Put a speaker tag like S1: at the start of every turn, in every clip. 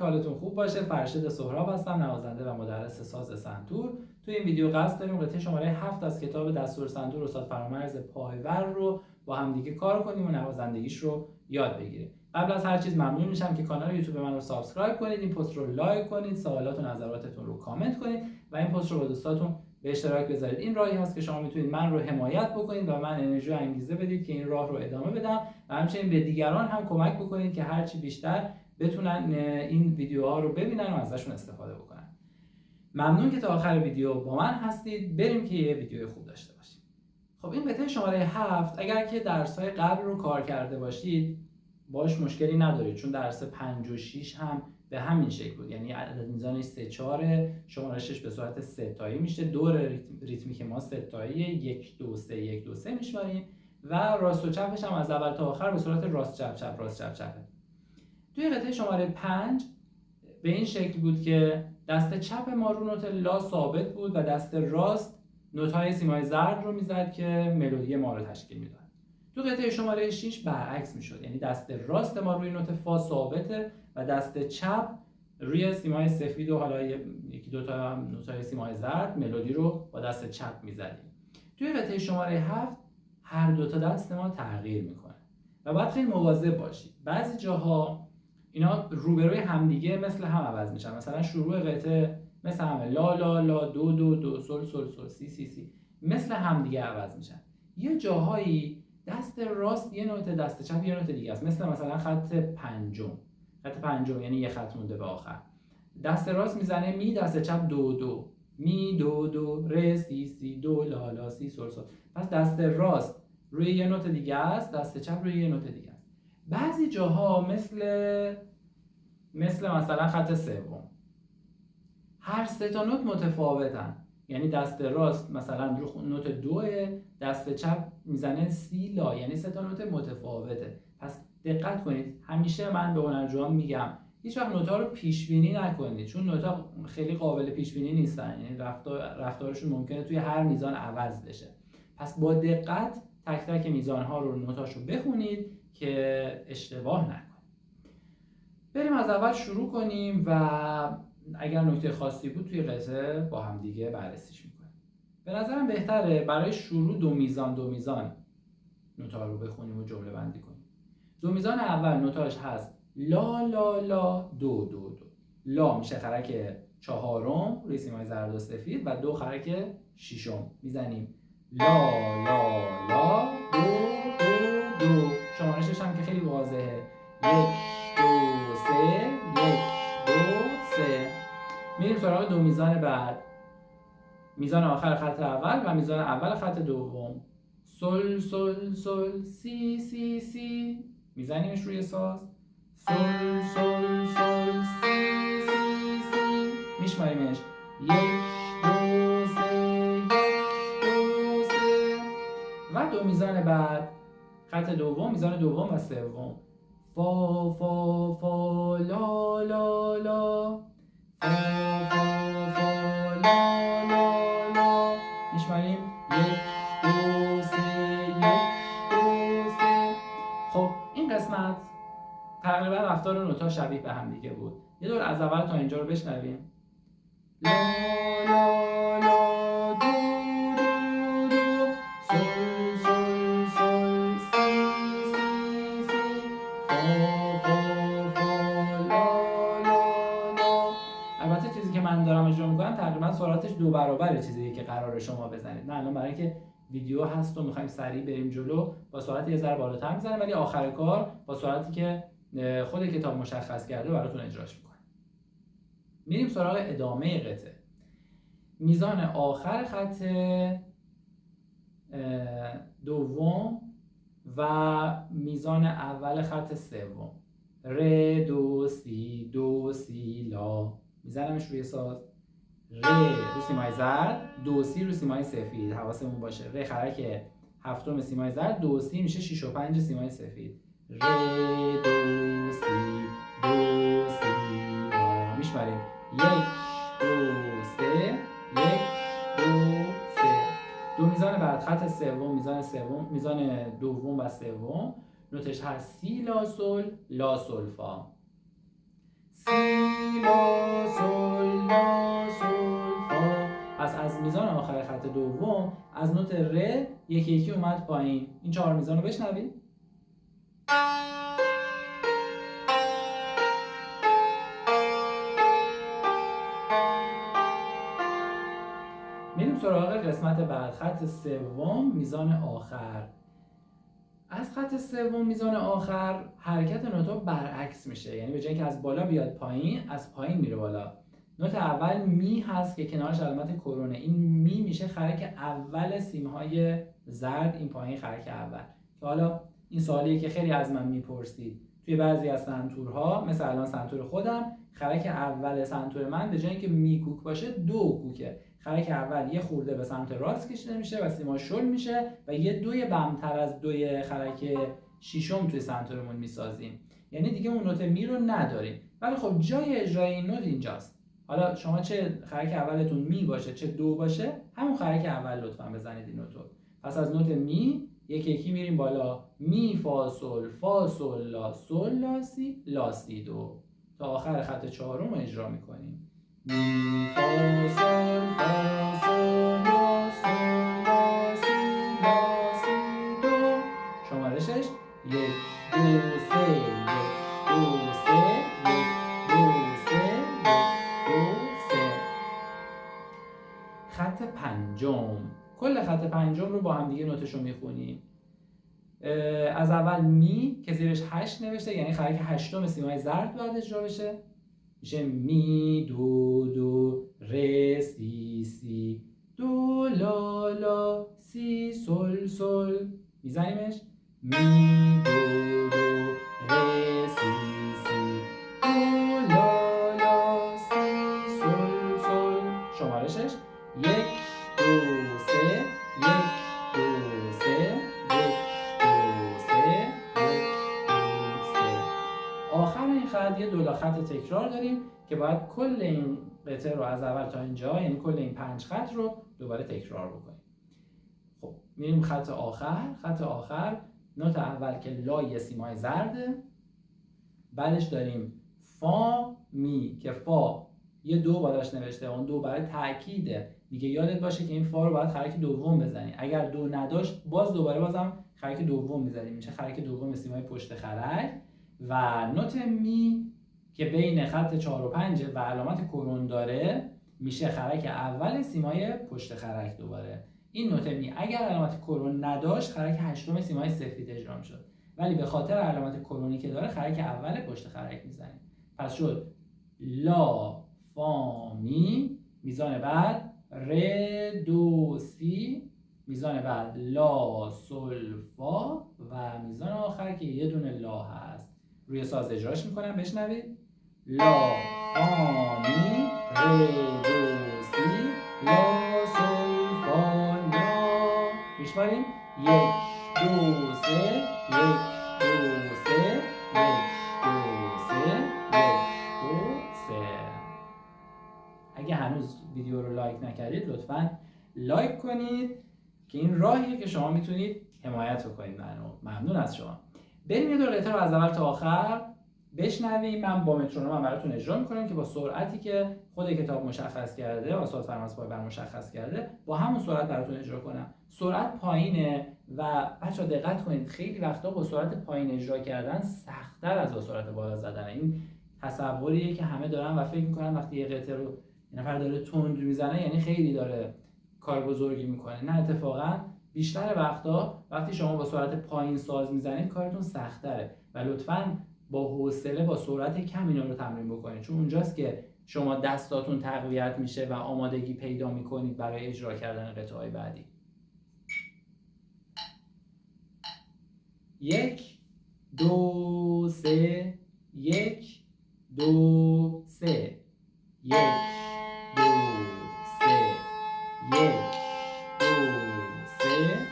S1: که حالتون خوب باشه. فرشید سهراب هستم، نوازنده و مدرس ساز سنتور. توی این ویدیو قصد داریم قطعه شماره 7 از کتاب دستور سنتور استاد فرامرز پایور رو با همدیگه کار کنیم و نوازندگیش رو یاد بگیریم. قبل از هر چیز ممنون میشم که کانال یوتیوب من رو سابسکرایب کنید، این پست رو لایک کنید، سوالات و نظراتتون رو کامنت کنید و این پست رو با دوستاتون به اشتراک بذارید. این راهی هست که شما میتونید من رو حمایت بکنید و من انرژی و انگیزه بدید که این راه رو ادامه بدم و همچنین به دیگران هم کمک بکنید که هرچی بیشتر بتونن این ویدیوها رو ببینن و ازشون استفاده بکنن. ممنون که تا آخر ویدیو با من هستید. بریم که یه ویدیو خوب داشته باشیم. خب این قطعه شماره 7 اگر که درس‌های قبل رو کار کرده باشید باش مشکلی ندارید، چون درس 5 و 6 هم به همین شکل بود، یعنی عدد میزانش 3 4 شمارشش به صورت ستایی میشه. دور ریتمیک ما ستاییه، 1 2 3 1 2 3 میشماریم و راست و چپش هم از اول تا آخر به صورت راست چپ چپ راست چپ چپه. توی قطعه شماره 5 به این شکل بود که دست چپ ما رو نوت لا ثابت بود و دست راست نوت‌های سیمای زرد رو میزد که ملودی ما رو تشکیل میداد. تو قطعه شماره 6 برعکس میشد، یعنی دست راست ما روی نوت فا ثابته و دست چپ روی سیمای سفید و حالا یکی دو تا نوت‌های سیمای زرد ملودی رو با دست چپ میزدیم. توی قطعه شماره 7 هر دو تا دست ما تغییر میکنه و باید خیلی مواظب باشید. بعضی جاها اینا روبروی همدیگه مثل هم عوض میشن، مثلا شروع قطعه مثل همه لا لا لا دو دو دو سل سل سل سی سی سی مثل همدیگه عوض میشن. یه جاهایی دست راست یه نوت، دست چپ یه نوت دیگه است، مثلا خط پنجم یعنی یه خط مونده به آخر. دست راست میزنه می، دست چپ دو دو می دو دو ر سی سی دو لا لا سی سل سل. پس دست راست روی یه نوت دیگه است، دست چپ روی یه نوت دیگه است. بعضی جاها مثلا خط سوم هر سه تا نوت متفاوتن، یعنی دست راست مثلا رو نوت دوه، دست چپ میزنه سی لا، یعنی سه تا نوت متفاوته. پس دقت کنید. همیشه من به هنرجویان میگم هیچ وقت نوت‌ها رو پیش بینی نکنید، چون نوت‌ها خیلی قابل پیش بینی نیستن، یعنی رفتارشون ممکنه توی هر میزان عوض بشه. پس با دقت تک تک میزان‌ها رو نوتاشو بخونید که اشتباه نکنید. بریم از اول شروع کنیم و اگر نکته خاصی بود توی قطعه با هم دیگه بررسیش میکنیم. به نظرم بهتره برای شروع دو میزان نوتا رو بخونیم و جمله بندی کنیم. دو میزان اول نوتاش هست لا لا لا دو دو دو. لا میشه خرک چهارم روی سیمای زرد و سفید و دو خرک ششم. میزنیم لا لا لا دو دو دو. شمارشش هم که خیلی واضحه، 1 2 3 1 2 3. میریم سراغ دو میزان بعد، میزان آخر خط اول و میزان اول خط دوم. سل سل سل سی سی سی. میزنیمش روی ساز، سل سل سل سی سی سی. میشماریمش 1 2 3 1 2 3. و دو میزان بعد خط دوم، میزان دوم و سوم. فا فا فا لا لا لا فا فا فا لا لا لا. میشماریم 1 2 3 1 2 3. خب این قسمت تقریبا رفتار نوتا شبیه به هم دیگه بود. یه دور از اول تا اینجا رو بشنویم. لا لا لا دو دو دو سل سل سل سی سی سی فا فا فا لا لا لا. البته چیزی که من دارم اجرا میکنم تقریبا سرعتش 2 برابر چیزیه که قراره شما بزنید. من الان برای اینکه ویدیو هست و میخوایم سریع بریم جلو با سرعت یه ذره بالاتر میزنم، ولی آخر کار با سرعتی که خود کتاب مشخص کرده براتون اجراش میکنم. میریم سراغ ادامه قطعه. میزان آخر خط دوم و میزان اول خط سوم. ر دو سی دو سی لا. میزنمش روی ساز. ر رو سیمای زرد، دو سی رو سیمای سفید. حواسمون باشه ر خرک هفتم سیمای زرد، دو سی میشه 6 و 5 سیمای سفید. ر دو سی دو سی لا. میشماریم 1 2 3 1 2 3. دو میزان بعد خط سوم، میزان دوم و سوم نوتش هست سی لا سل لا سل فا. سی لا سل لا سل فا. پس از میزان آخر خط دوم از نوت ر یکی یکی اومد پایین. این 4 میزان رو بشنوید. میریم سراغ قسمت بعد، خط سوم میزان آخر. از خط سوم میزان آخر حرکت نوتا برعکس میشه، یعنی به جای اینکه از بالا بیاد پایین، از پایین میره بالا. نوت اول می هست که کنارش علامت کرونه. این می میشه خرک اول سیمهای زرد، این پایین خرک اول. که حالا این سوالیه که خیلی از من میپرسید توی بعضی از سنتورها، مثل الان سنتور خودم، خرک اول سنتور من به جای اینکه می کوک باشه 2 کوکه. خرک اول یه خورده به سمت راست کشیده میشه و سیما شل میشه و یه دوی بمتر از دوی خرک شیشم توی سنتورمون میسازیم. یعنی دیگه اون نوت می رو نداریم. ولی خب جای اجرای این نوت اینجاست. حالا شما چه خرک اولتون می باشه چه دو باشه، همون خرک اول لطفا بزنید این نوتو. پس از نوت می یکی یکی میریم بالا. می فا سل لا سل لا سی لا سی دو تا آخر خط چهارم اجرا میکنیم. می فا سل لا سل لا سی لا سی دو. شمارشش 1 2 3 1 2 3 1 2 3 1 2 3. خط پنجم. کل خط پنجم رو با هم دیگه نوتشو میخونیم. از اول می که زیرش 8 نوشته، یعنی خرک هشتم سیمای زرد باید اجرا بشه. میشه می دو دو ر سی سی دو لا لا سی سل سل. میزنیمش. می دو دو ر سی سی دو لا لا سی سل سل. شمارشش 1 2 3 1 2 3 1 2 3 1 2 3. آخر این خط یه دولا خط تکرار داریم که باید کل این قطعه رو از اول تا اینجا، یعنی کل این 5 خط رو دوباره تکرار بکنیم. خب میریم خط آخر. خط آخر نوت اول که لای سیمای زرده، بعدش داریم فا می که فا یه دو بالاش نوشته، اون دو برای تأکیده، میگه یادت باشه که این فا رو باید خرک دوم بزنی. اگر دو نداشت باز دوباره بازم خرک دوم میزنیم، میشه خرک دوم سیمای پشت خرک. و نوت می که بین خط 4 و 5 و علامت کرون داره، میشه خرک اول سیمای پشت خرک دوباره. این نوت می اگر علامت کرون نداشت خرک هشتم سیمای سفید اجرا میشد، ولی به خاطر علامت کرونی که داره خرک اول پشت خرک میزنیم. پس شد لا فا می، میزان بعد ر دو سی، میزان بعد لا سل فا و میزان آخر که یه دونه لا هست. روی ساز اجراش میکنم، بشنوید. لا فا می ر دو سی لا سل فا لا. میشماریم 1 2 3 1 2 3 1 2 3 1 2 3. اگه هنوز ویدیو رو لایک نکردید لطفاً لایک کنید که این راهیه که شما میتونید حمایت بکنید منو. ممنون از شما. بریم یه دور قطعه رو از اول تا آخر بشنویم. من با مترونوم براتون اجرا میکنم که با سرعتی که خود کتاب مشخص کرده و استاد فرماس پایبر مشخص کرده با همون سرعت براتون اجرا کنم. سرعت پایینه و بچه‌ها دقت کنید خیلی وقتا با سرعت پایین اجرا کردن سخت‌تر از با سرعت بالا زدن. این تصوریه که همه دارن و فکر میکنن وقتی یه قطعه رو یه نفر داره تند میزنه یعنی خیلی داره کار بزرگی میکنه. نه، اتفاقا بیشتر وقتا وقتی شما با سرعت پایین ساز میزنید کارتون سخت‌تره و لطفاً با حوصله با سرعت کم اینا رو تمرین بکنید، چون اونجاست که شما دستاتون تقویت میشه و آمادگی پیدا میکنید برای اجرا کردن قطعه‌های بعدی. 1 2 3 1 2 3 1 2 3 1 2 3.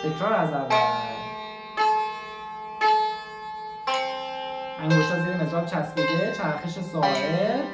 S1: تکرار از اول. انگشتا زیر مزراب چسبیده، چرخش ساعد.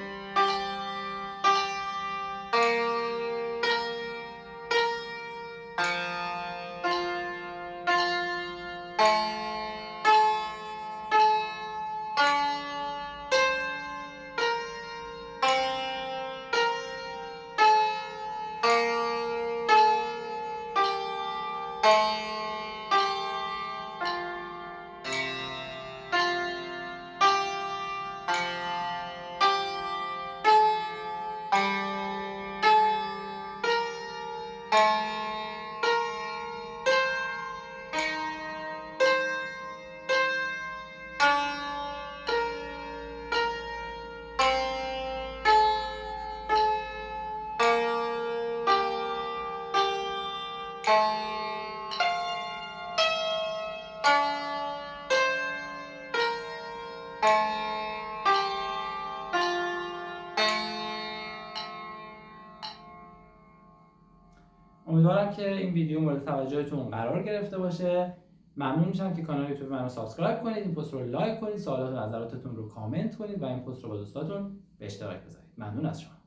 S1: امیدوارم که این ویدیو مورد توجهتون قرار گرفته باشه. ممنون میشم که کانال یوتیوب منو سابسکرایب کنید، این پست رو لایک کنید، سوالات و نظراتتون رو کامنت کنید و این پست رو با دوستاتون به اشتراک بذارید. ممنون از شما.